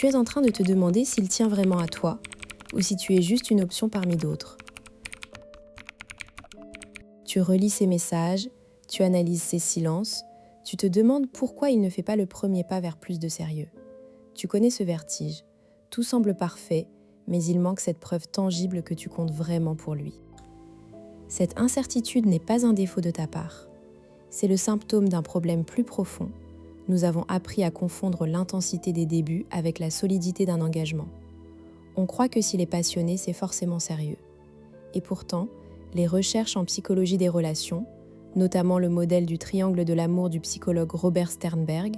Tu es en train de te demander s'il tient vraiment à toi ou si tu es juste une option parmi d'autres. Tu relis ses messages, tu analyses ses silences, tu te demandes pourquoi il ne fait pas le premier pas vers plus de sérieux. Tu connais ce vertige. Tout semble parfait, mais il manque cette preuve tangible que tu comptes vraiment pour lui. Cette incertitude n'est pas un défaut de ta part. C'est le symptôme d'un problème plus profond. Nous avons appris à confondre l'intensité des débuts avec la solidité d'un engagement. On croit que s'il est passionné, c'est forcément sérieux. Et pourtant, les recherches en psychologie des relations, notamment le modèle du triangle de l'amour du psychologue Robert Sternberg,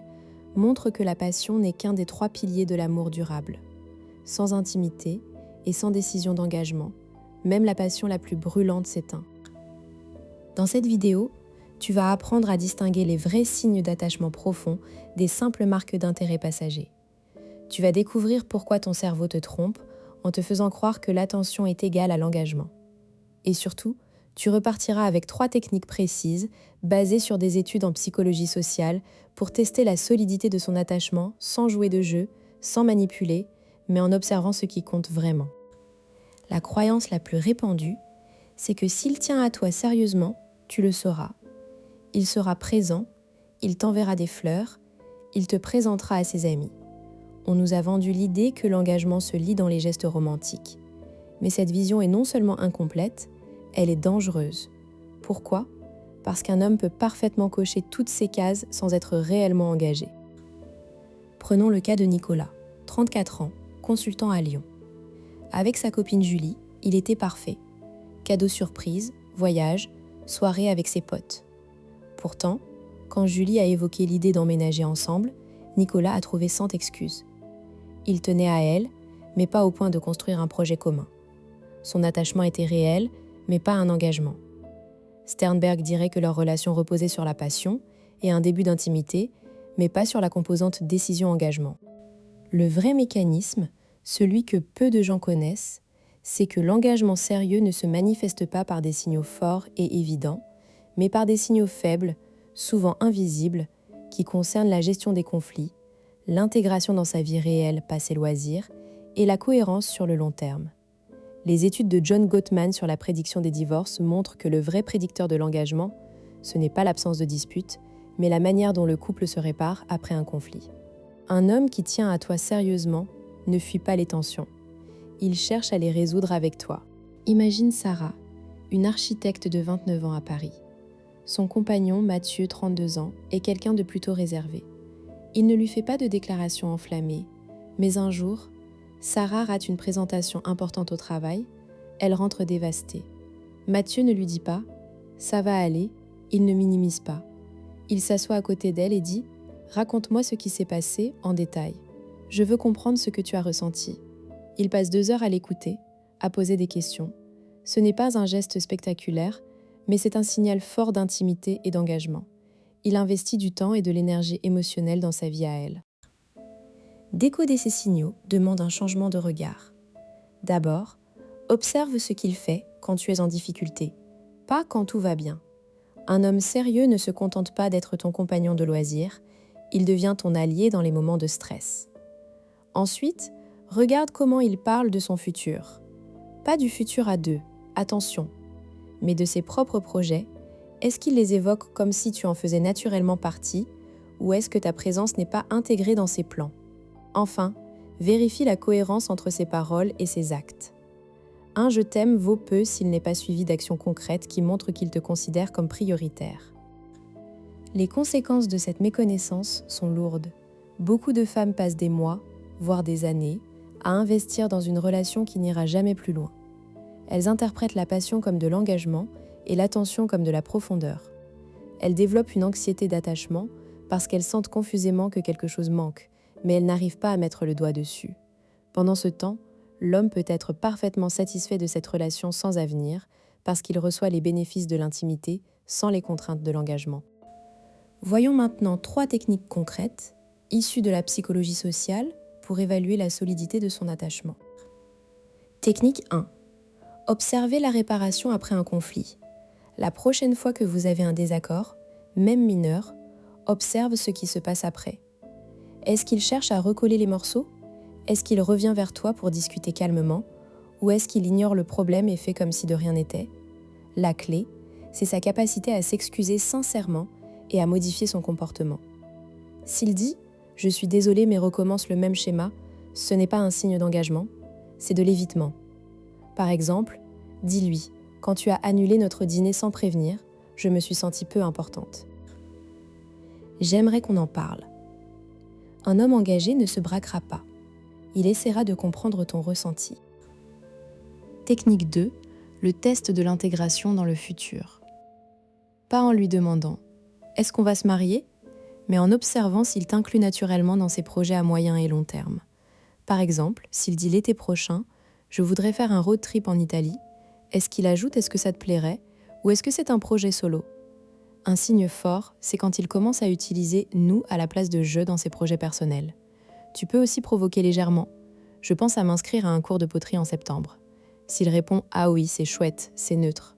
montrent que la passion n'est qu'un des 3 piliers de l'amour durable. Sans intimité et sans décision d'engagement, même la passion la plus brûlante s'éteint. Dans cette vidéo, tu vas apprendre à distinguer les vrais signes d'attachement profond des simples marques d'intérêt passager. Tu vas découvrir pourquoi ton cerveau te trompe en te faisant croire que l'attention est égale à l'engagement. Et surtout, tu repartiras avec 3 techniques précises basées sur des études en psychologie sociale pour tester la solidité de son attachement sans jouer de jeu, sans manipuler, mais en observant ce qui compte vraiment. La croyance la plus répandue, c'est que s'il tient à toi sérieusement, tu le sauras. Il sera présent, il t'enverra des fleurs, il te présentera à ses amis. On nous a vendu l'idée que l'engagement se lie dans les gestes romantiques. Mais cette vision est non seulement incomplète, elle est dangereuse. Pourquoi ? Parce qu'un homme peut parfaitement cocher toutes ces cases sans être réellement engagé. Prenons le cas de Nicolas, 34 ans, consultant à Lyon. Avec sa copine Julie, il était parfait. Cadeau surprise, voyage, soirée avec ses potes. Pourtant, quand Julie a évoqué l'idée d'emménager ensemble, Nicolas a trouvé 100 excuses. Il tenait à elle, mais pas au point de construire un projet commun. Son attachement était réel, mais pas un engagement. Sternberg dirait que leur relation reposait sur la passion et un début d'intimité, mais pas sur la composante décision-engagement. Le vrai mécanisme, celui que peu de gens connaissent, c'est que l'engagement sérieux ne se manifeste pas par des signaux forts et évidents, mais par des signaux faibles, souvent invisibles, qui concernent la gestion des conflits, l'intégration dans sa vie réelle, pas ses loisirs, et la cohérence sur le long terme. Les études de John Gottman sur la prédiction des divorces montrent que le vrai prédicteur de l'engagement, ce n'est pas l'absence de dispute, mais la manière dont le couple se répare après un conflit. Un homme qui tient à toi sérieusement ne fuit pas les tensions. Il cherche à les résoudre avec toi. Imagine Sarah, une architecte de 29 ans à Paris. Son compagnon, Mathieu, 32 ans, est quelqu'un de plutôt réservé. Il ne lui fait pas de déclaration enflammée, mais un jour, Sarah rate une présentation importante au travail, elle rentre dévastée. Mathieu ne lui dit pas « ça va aller », il ne minimise pas. Il s'assoit à côté d'elle et dit « raconte-moi ce qui s'est passé en détail. Je veux comprendre ce que tu as ressenti ». Il passe 2 heures à l'écouter, à poser des questions. Ce n'est pas un geste spectaculaire, mais c'est un signal fort d'intimité et d'engagement. Il investit du temps et de l'énergie émotionnelle dans sa vie à elle. Décoder ces signaux demande un changement de regard. D'abord, observe ce qu'il fait quand tu es en difficulté, pas quand tout va bien. Un homme sérieux ne se contente pas d'être ton compagnon de loisir, il devient ton allié dans les moments de stress. Ensuite, regarde comment il parle de son futur. Pas du futur à 2, attention, mais de ses propres projets. Est-ce qu'il les évoque comme si tu en faisais naturellement partie, ou est-ce que ta présence n'est pas intégrée dans ses plans ? Enfin, vérifie la cohérence entre ses paroles et ses actes. Un « je t'aime » vaut peu s'il n'est pas suivi d'actions concrètes qui montrent qu'il te considère comme prioritaire. Les conséquences de cette méconnaissance sont lourdes. Beaucoup de femmes passent des mois, voire des années, à investir dans une relation qui n'ira jamais plus loin. Elles interprètent la passion comme de l'engagement et l'attention comme de la profondeur. Elles développent une anxiété d'attachement parce qu'elles sentent confusément que quelque chose manque, mais elles n'arrivent pas à mettre le doigt dessus. Pendant ce temps, l'homme peut être parfaitement satisfait de cette relation sans avenir parce qu'il reçoit les bénéfices de l'intimité sans les contraintes de l'engagement. Voyons maintenant 3 techniques concrètes, issues de la psychologie sociale, pour évaluer la solidité de son attachement. Technique 1. Observez la réparation après un conflit. La prochaine fois que vous avez un désaccord, même mineur, observe ce qui se passe après. Est-ce qu'il cherche à recoller les morceaux ? Est-ce qu'il revient vers toi pour discuter calmement ou est-ce qu'il ignore le problème et fait comme si de rien n'était? La clé, c'est sa capacité à s'excuser sincèrement et à modifier son comportement. S'il dit « je suis désolé mais recommence le même schéma », ce n'est pas un signe d'engagement, c'est de l'évitement. Par exemple, dis-lui « quand tu as annulé notre dîner sans prévenir, je me suis sentie peu importante ». J'aimerais qu'on en parle. Un homme engagé ne se braquera pas. Il essaiera de comprendre ton ressenti. Technique 2, le test de l'intégration dans le futur. Pas en lui demandant « est-ce qu'on va se marier ?», mais en observant s'il t'inclut naturellement dans ses projets à moyen et long terme. Par exemple, s'il dit l'été prochain « je voudrais faire un road trip en Italie », est-ce qu'il ajoute « est-ce que ça te plairait ?» ou est-ce que c'est un projet solo? Un signe fort, c'est quand il commence à utiliser « nous » à la place de « je » dans ses projets personnels. Tu peux aussi provoquer légèrement « je pense à m'inscrire à un cours de poterie en septembre ». S'il répond « ah oui, c'est chouette, c'est neutre ».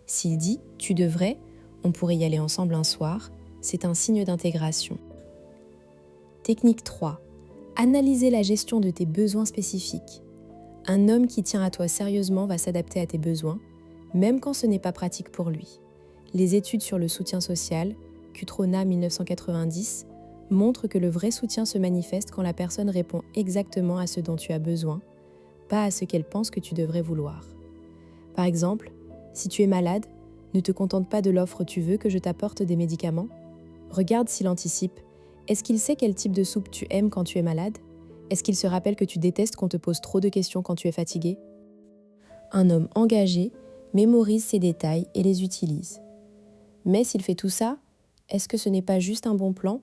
S'il dit « tu devrais, on pourrait y aller ensemble un soir », c'est un signe d'intégration. Technique 3. Analyser la gestion de tes besoins spécifiques. Un homme qui tient à toi sérieusement va s'adapter à tes besoins, même quand ce n'est pas pratique pour lui. Les études sur le soutien social, Cutrona 1990, montrent que le vrai soutien se manifeste quand la personne répond exactement à ce dont tu as besoin, pas à ce qu'elle pense que tu devrais vouloir. Par exemple, si tu es malade, ne te contente pas de l'offre « tu veux que je t'apporte des médicaments ?» Regarde s'il anticipe. Est-ce qu'il sait quel type de soupe tu aimes quand tu es malade? Est-ce qu'il se rappelle que tu détestes qu'on te pose trop de questions quand tu es fatigué? Un homme engagé mémorise ces détails et les utilise. Mais s'il fait tout ça, est-ce que ce n'est pas juste un bon plan?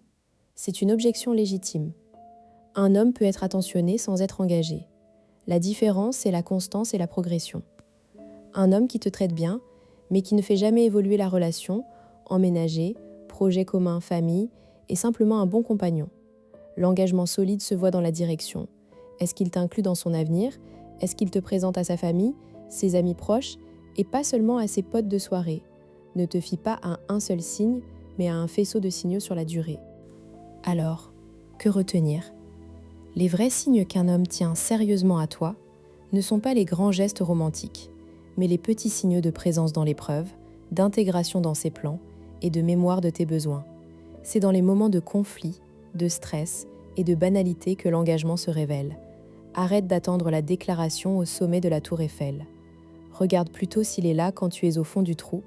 C'est une objection légitime. Un homme peut être attentionné sans être engagé. La différence, c'est la constance et la progression. Un homme qui te traite bien, mais qui ne fait jamais évoluer la relation, emménager, projet commun, famille, est simplement un bon compagnon. L'engagement solide se voit dans la direction. Est-ce qu'il t'inclut dans son avenir? Est-ce qu'il te présente à sa famille, ses amis proches, et pas seulement à ses potes de soirée? Ne te fie pas à un seul signe, mais à un faisceau de signaux sur la durée. Alors, que retenir? Les vrais signes qu'un homme tient sérieusement à toi ne sont pas les grands gestes romantiques, mais les petits signaux de présence dans l'épreuve, d'intégration dans ses plans et de mémoire de tes besoins. C'est dans les moments de conflit, de stress et de banalité que l'engagement se révèle. Arrête d'attendre la déclaration au sommet de la tour Eiffel. Regarde plutôt s'il est là quand tu es au fond du trou,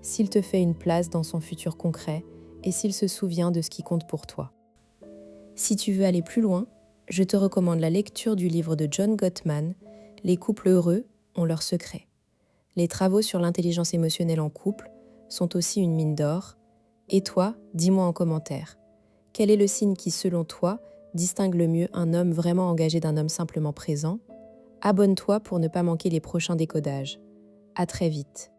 s'il te fait une place dans son futur concret et s'il se souvient de ce qui compte pour toi. Si tu veux aller plus loin, je te recommande la lecture du livre de John Gottman, « Les couples heureux ont leurs secrets ». Les travaux sur l'intelligence émotionnelle en couple sont aussi une mine d'or. Et toi, dis-moi en commentaire, quel est le signe qui, selon toi, distingue le mieux un homme vraiment engagé d'un homme simplement présent? Abonne-toi pour ne pas manquer les prochains décodages. À très vite.